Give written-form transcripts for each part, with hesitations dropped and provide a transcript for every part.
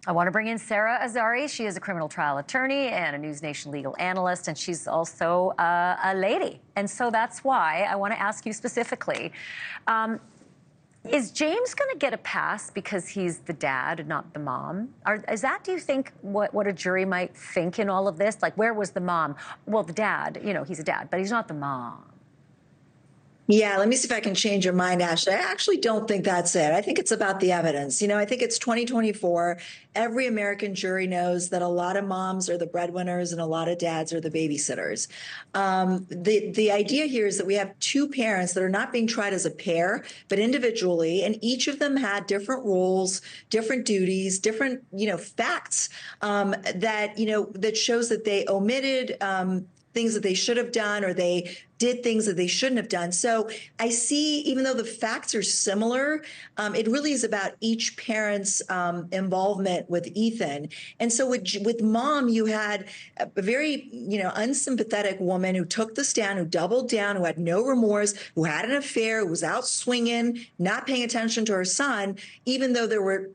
I want to bring in Sara Azari. She is a criminal trial attorney and a NewsNation legal analyst, and she's also a lady. And so that's why I want to ask you specifically, is James going to get a pass because he's the dad and not the mom? Is that, do you think, what a jury might think in all of this? Like, where was the mom? Well, the dad, you know, he's a dad, but he's not the mom. Yeah, let me see if I can change your mind, Ashleigh. I actually don't think that's it. I think it's about the evidence. You know, I think it's 2024. Every American jury knows that a lot of moms are the breadwinners and a lot of dads are the babysitters. The idea here is that we have two parents that are not being tried as a pair, but individually, and each of them had different roles, different duties, different, facts that shows that they omitted things that they should have done, or they did things that they shouldn't have done. So I see, even though the facts are similar, it really is about each parent's involvement with Ethan. And so with mom, you had a very, unsympathetic woman who took the stand, who doubled down, who had no remorse, who had an affair, who was out swinging, not paying attention to her son, even though there were,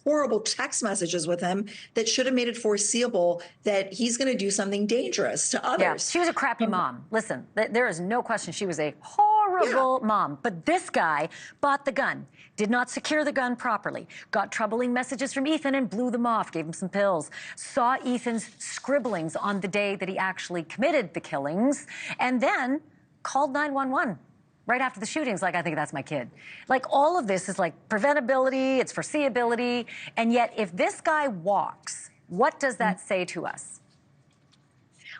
horrible text messages with him that should have made it foreseeable that he's going to do something dangerous to others. Yeah, she was a crappy mom. Listen, there is no question she was a horrible mom. But this guy bought the gun, did not secure the gun properly, got troubling messages from Ethan and blew them off, gave him some pills, saw Ethan's scribblings on the day that he actually committed the killings, and then called 911. Right after the shootings, like, I think that's my kid. Like, all of this is like preventability, it's foreseeability. And yet, if this guy walks, what does that say to us?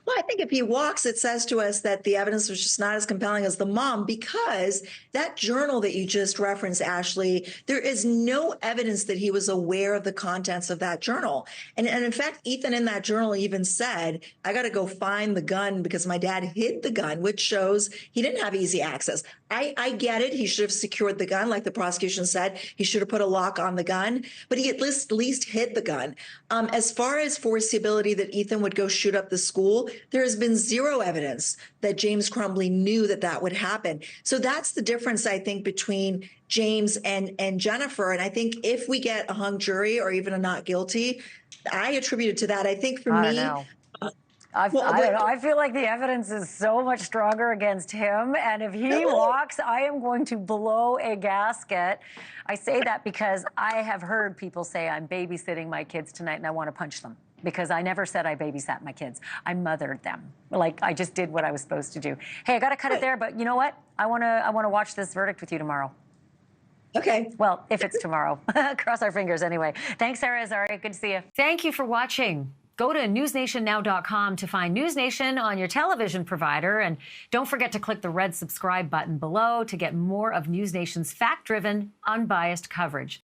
Well, I think if he walks, it says to us that the evidence was just not as compelling as the mom, because that journal that you just referenced, Ashleigh, there is no evidence that he was aware of the contents of that journal. And in fact, Ethan in that journal even said, I got to go find the gun because my dad hid the gun, which shows he didn't have easy access. I get it. He should have secured the gun. Like the prosecution said, he should have put a lock on the gun, but he at least hid the gun. As far as foreseeability that Ethan would go shoot up the school, there has been zero evidence that James Crumbley knew that that would happen. So that's the difference, I think, between James and Jennifer. And I think if we get a hung jury or even a not guilty, I attribute it to that. I think for me, I don't know. I feel like the evidence is so much stronger against him. And if he walks, I am going to blow a gasket. I say that because I have heard people say, I'm babysitting my kids tonight and I want to punch them. Because I never said I babysat my kids. I mothered them. Like, I just did what I was supposed to do. Hey, I got to cut it there, but you know what? I want to watch this verdict with you tomorrow. Okay. Well, if it's tomorrow. Cross our fingers anyway. Thanks, Sara Azari. Good to see you. Thank you for watching. Go to newsnationnow.com to find NewsNation on your television provider. And don't forget to click the red subscribe button below to get more of NewsNation's fact-driven, unbiased coverage.